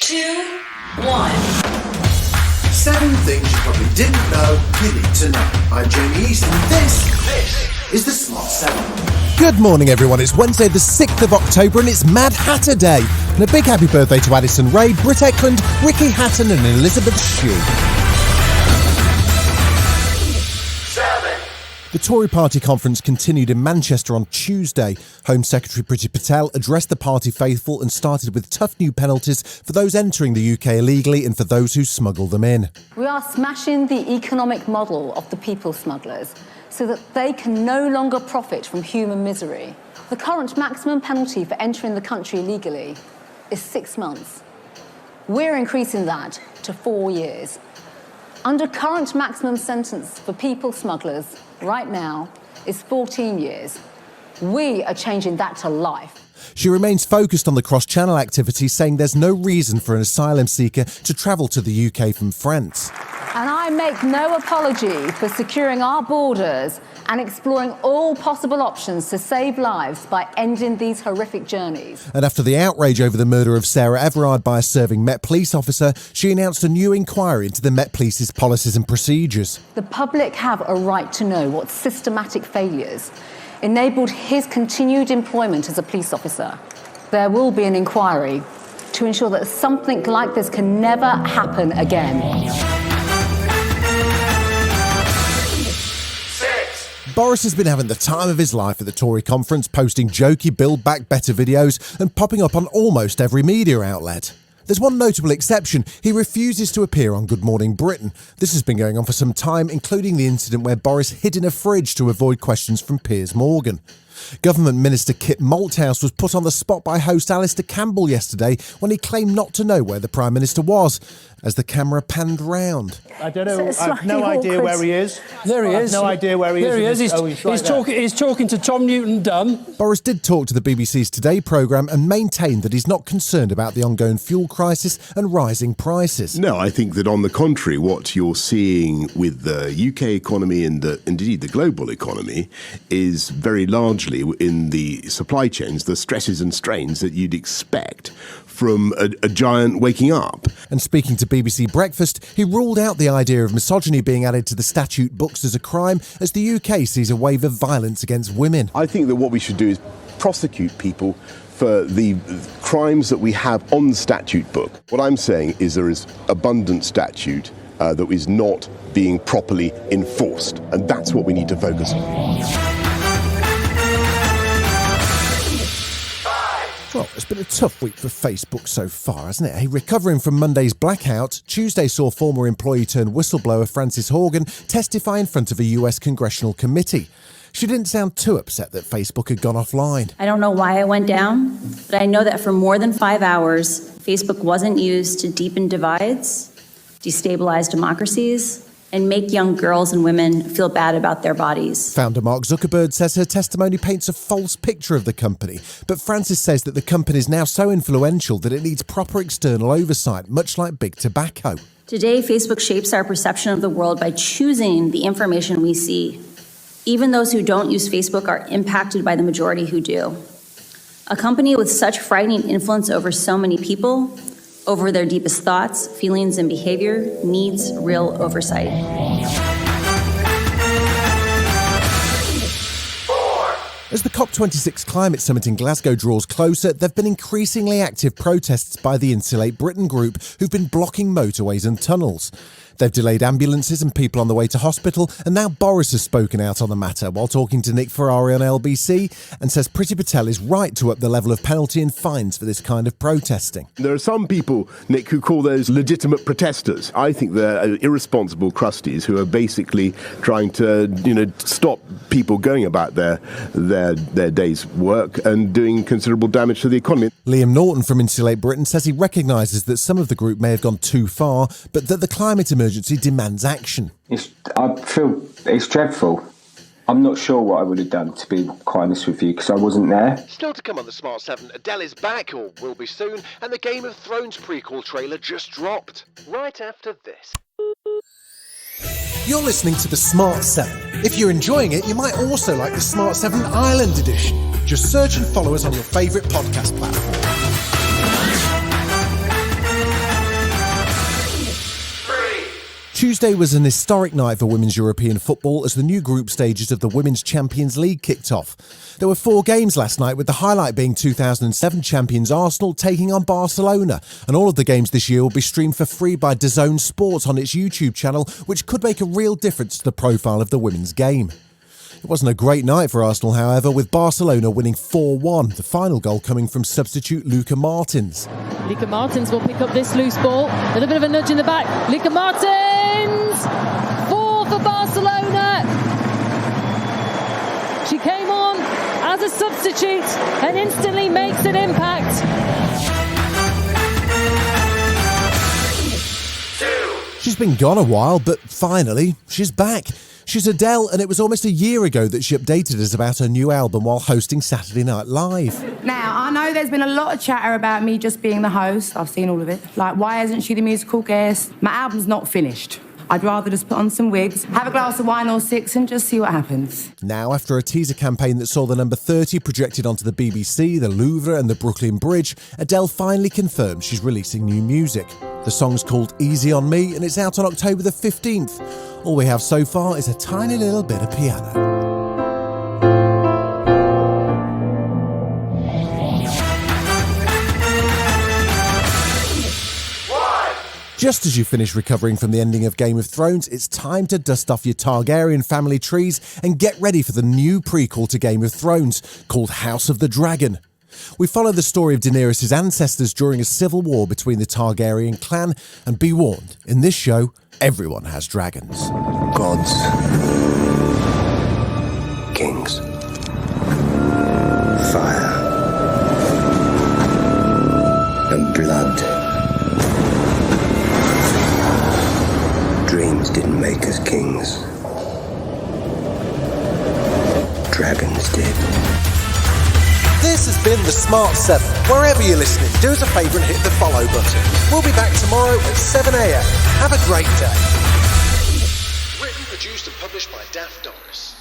2, 1. 7 things you probably didn't know you need to know. I'm Jamie East, and this is the Smart 7. Good morning, everyone. It's Wednesday, the 6th of October, and it's Mad Hatter Day. And a big happy birthday to Addison Rae, Britt Eklund, Ricky Hatton, and Elizabeth Shue. 7. The Tory party conference continued in Manchester on Tuesday. Home Secretary Priti Patel addressed the party faithful and started with tough new penalties for those entering the UK illegally and for those who smuggle them in. We are smashing the economic model of the people smugglers so that they can no longer profit from human misery. The current maximum penalty for entering the country illegally is 6 months. We're increasing that to 4 years. Under current maximum sentence for people smugglers right now is 14 years. We are changing that to life. She remains focused on the cross-channel activity, saying there's no reason for an asylum seeker to travel to the UK from France. And I make no apology for securing our borders and exploring all possible options to save lives by ending these horrific journeys. And after the outrage over the murder of Sarah Everard by a serving Met Police officer, she announced a new inquiry into the Met Police's policies and procedures. The public have a right to know what systematic failures enabled his continued employment as a police officer. There will be an inquiry to ensure that something like this can never happen again. Boris has been having the time of his life at the Tory conference, posting jokey Build Back Better videos and popping up on almost every media outlet. There's one notable exception. He refuses to appear on Good Morning Britain. This has been going on for some time, including the incident where Boris hid in a fridge to avoid questions from Piers Morgan. Government Minister Kit Malthouse was put on the spot by host Alistair Campbell yesterday when he claimed not to know where the Prime Minister was, as the camera panned round. I don't know, I've no idea where he is. There he is. I've no idea where he is. There he is. He's talking to Tom Newton-Dunn. Boris did talk to the BBC's Today programme and maintained that he's not concerned about the ongoing fuel crisis and rising prices. No, I think that on the contrary, what you're seeing with the UK economy and indeed the global economy is very largely in the supply chains, the stresses and strains that you'd expect from a giant waking up. And speaking to BBC Breakfast, he ruled out the idea of misogyny being added to the statute books as a crime, as the UK sees a wave of violence against women. I think that what we should do is prosecute people for the crimes that we have on the statute book. What I'm saying is there is abundant statute that is not being properly enforced, and that's what we need to focus on. Well, it's been a tough week for Facebook so far, hasn't it? Hey, recovering from Monday's blackout, Tuesday saw former employee turned whistleblower Frances Haugen testify in front of a US congressional committee. She didn't sound too upset that Facebook had gone offline. I don't know why I went down, but I know that for more than 5 hours, Facebook wasn't used to deepen divides, destabilize democracies, and make young girls and women feel bad about their bodies. Founder Mark Zuckerberg says her testimony paints a false picture of the company, but Frances says that the company is now so influential that it needs proper external oversight, much like big tobacco. Today, Facebook shapes our perception of the world by choosing the information we see. Even those who don't use Facebook are impacted by the majority who do. A company with such frightening influence over so many people, over their deepest thoughts, feelings, and behavior, needs real oversight. As the COP26 climate summit in Glasgow draws closer, there have been increasingly active protests by the Insulate Britain group, who've been blocking motorways and tunnels. They've delayed ambulances and people on the way to hospital, and now Boris has spoken out on the matter while talking to Nick Ferrari on LBC and says Priti Patel is right to up the level of penalty and fines for this kind of protesting. There are some people, Nick, who call those legitimate protesters. I think they're irresponsible crusties who are basically trying to, stop people going about their day's work and doing considerable damage to the economy. Liam Norton from Insulate Britain says he recognises that some of the group may have gone too far, but that the climate emergency demands action. I feel it's dreadful. I'm not sure what I would have done, to be quite honest with you, because I wasn't there. Still to come on the Smart 7, Adele is back, or will be soon, and the Game of Thrones prequel trailer just dropped. Right after this. You're listening to the Smart 7. If you're enjoying it, you might also like the Smart 7 Ireland edition. Just search and follow us on your favourite podcast platform. Tuesday was an historic night for women's European football as the new group stages of the Women's Champions League kicked off. There were 4 games last night, with the highlight being 2007 champions Arsenal taking on Barcelona. And all of the games this year will be streamed for free by DAZN Sports on its YouTube channel, which could make a real difference to the profile of the women's game. It wasn't a great night for Arsenal, however, with Barcelona winning 4-1, the final goal coming from substitute Luka Martins. Luka Martins will pick up this loose ball. A little bit of a nudge in the back. Luka Martins! 4 for Barcelona! She came on as a substitute and instantly makes an impact. 2. She's been gone a while, but finally, she's back. She's Adele, and it was almost a year ago that she updated us about her new album while hosting Saturday Night Live. Now, I know there's been a lot of chatter about me just being the host. I've seen all of it. Like, why isn't she the musical guest? My album's not finished. I'd rather just put on some wigs, have a glass of wine or 6 and just see what happens. Now, after a teaser campaign that saw the number 30 projected onto the BBC, the Louvre and the Brooklyn Bridge, Adele finally confirmed she's releasing new music. The song's called Easy on Me and it's out on October the 15th. All we have so far is a tiny little bit of piano. Just as you finish recovering from the ending of Game of Thrones, it's time to dust off your Targaryen family trees and get ready for the new prequel to Game of Thrones, called House of the Dragon. We follow the story of Daenerys' ancestors during a civil war between the Targaryen clan, and be warned, in this show, everyone has dragons. Gods. Kings. Fire. And blood. Dreams didn't make us kings. Dragons did. This has been The Smart 7. Wherever you're listening, do us a favour and hit the follow button. We'll be back tomorrow at 7 a.m. Have a great day. Written, produced and published by Daft Doris.